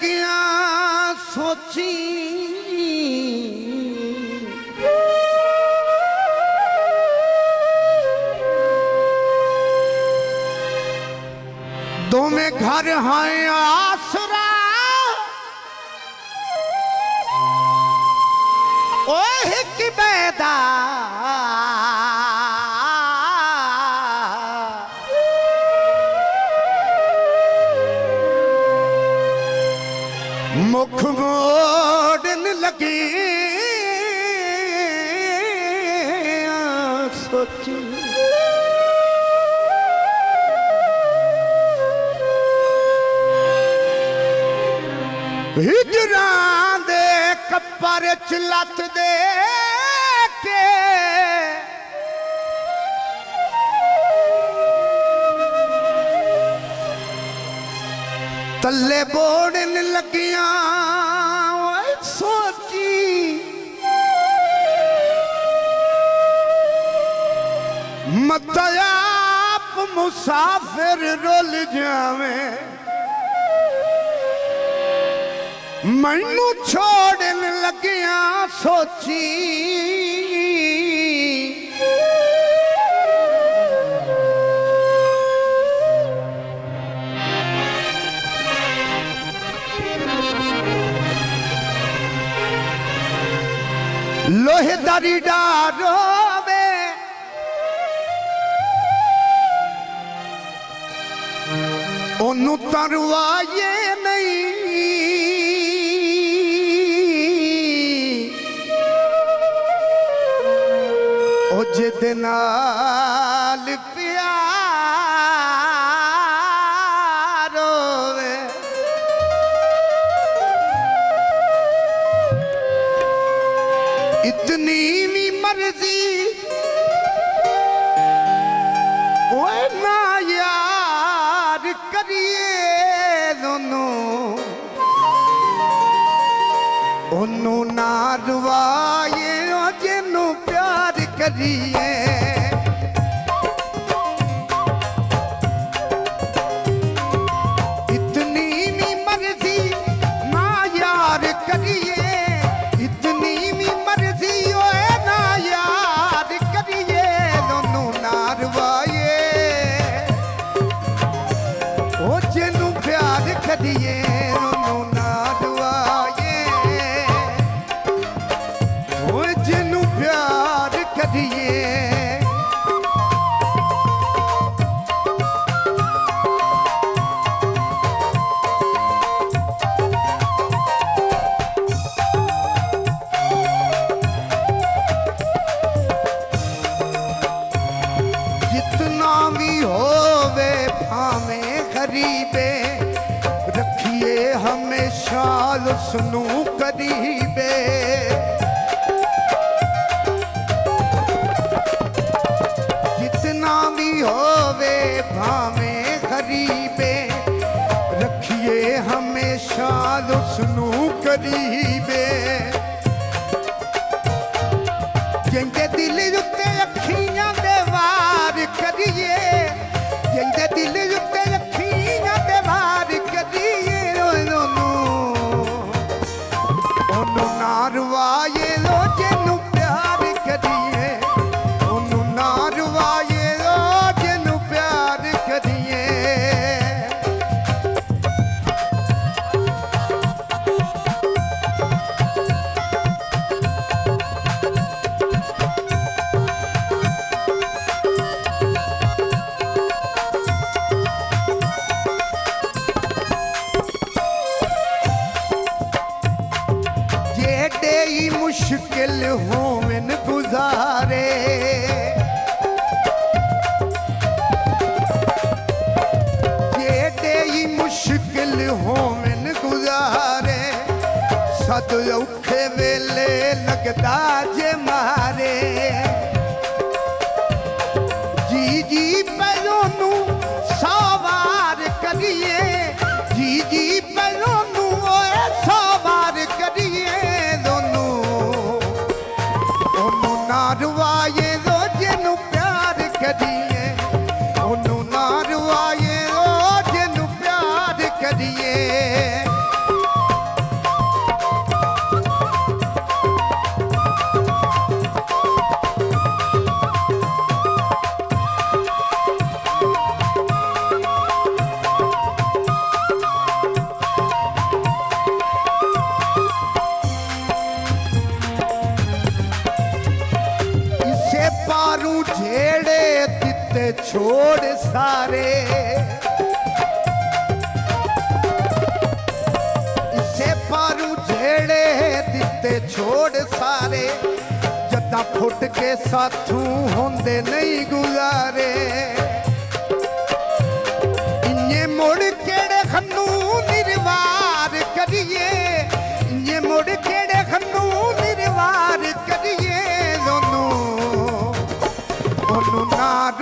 लगिया सोची दो में घर हैं आसरा ओह की बैदा मुख मोड़न लगी सोची हिजरा दे कपर चिलत दे के तले बोड़न लगिया सोची मत आप मुसाफिर रोल जावे मैनू छोड़न लगिया सोची लोहे दारी डारोवे ओनू तरवाए नहीं ओ जिदे नाल प्यार होवे इतनी भी मर्जी ओए ना यार करिए दोनों ओनू ना रुवाए जिन्नू प्यार करिए इतनी भी मर्जी ना यार करिए इतनी भी मर्जी ओए ना यार करिए दोनों ना रुवाए ओ जिन्नू प्यार करिए दोनों ना रुवाए ओ जिन्नू प्यार करिए जितना भी होवे भावे गरीबे रखिए हमेशा उसनू करीबे जितना भी होवे भावे गरीबे रखिए हमेशा उसनू करीबे जिंदे दिल उत्ते अखियां दे वार करिए जिंदे दिल उत्ते अखियां दे वार करिए ओनू ना रुवाए लो जिन्नू प्यार करिए ओनू ना रुवाए लो जिन्नू प्यार करिए जेडे मुश्किल होवन गुजारे जेडे मुश्किल होवन गुजारे सद औखे वेले लगदा जे मारे जी जी पैरों सवार करिए जी जी पैरों सवार करिए दोनों ओनू ना रुवाए लो जिन्नू प्यार करिए ओनू ना रुवाए लो जिन्नू प्यार करिए झेड़े दिते छोड़ सारे इसे पारू झेड़े दिते छोड़ सारे जदा फुट के साथू होंदे नहीं गुजारे इन्ने मुड़ केड़े खन्नू निर्वार करिए इन्ने मुड़ केड़े खन्नू निर्वार करिए दोनों नार